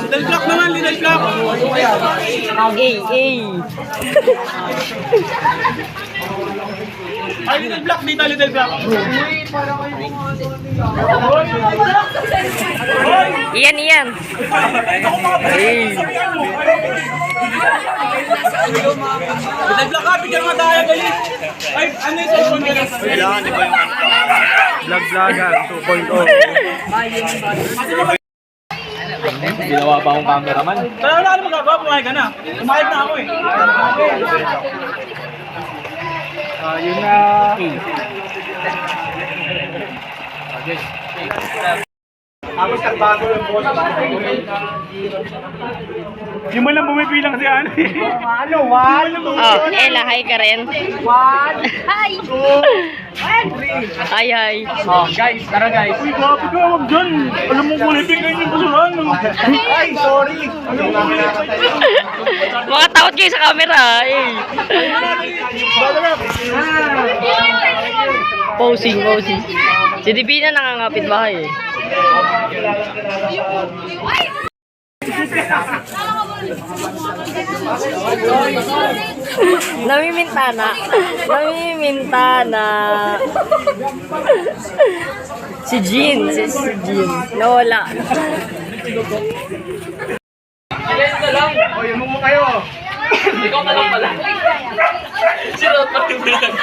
Little block naman, little block. Ay, little block dito, little block. Iyan. Little block ka, picture mo tayo, galit. Ay, ano yung cellphone ka lang? Kailangan, di ba yung vlog-vlogan 2.0. Ginawa pa akong cameraman. Pero wala ka na magagawa, pumayag ka na. Pumayag na ako eh. Yun na. Tapos nagbago yung boss. Yung mo lang bumibilang si Ano. Ano? One? Oh, Ella, hi ka rin. One? Hi! Hi. Oh, guys, tara guys. Uy, grabe ka, wag dyan. Alam mo kung ipigay yung basuhan. Ay, sorry. Alam mo kung Mga takot kayo sa camera. Posing. Si Divina nangangapit bahay eh. Namimintana. Si Jean. Nawala. O, yung mo kayo. Ikaw na lang pala. Sinot pa yung vlog.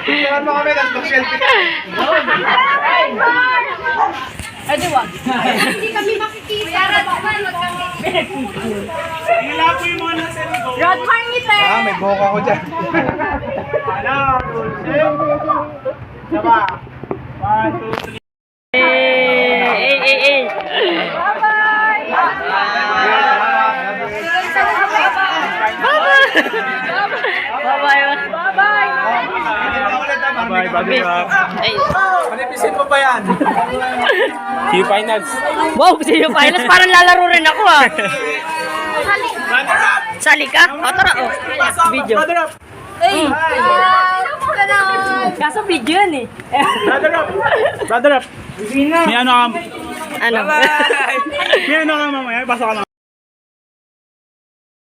Tingnan mo kami, tapos mag-selfie ka. Hindi kami makikita. Wala po yung mga nasa ito. Rod Marmiter! May buhok ako dyan. Ano? Saba. 1, 2, 3. Bye. Manipisin mo pa yan. See you finals. Wow, sino finals? Parang lalaro rin ako ah. Sali ka? O tara o. Video. Kaso video yan eh. Brother up. May ano ka? Ano? May ano ka mamaya? Pasok ka lang.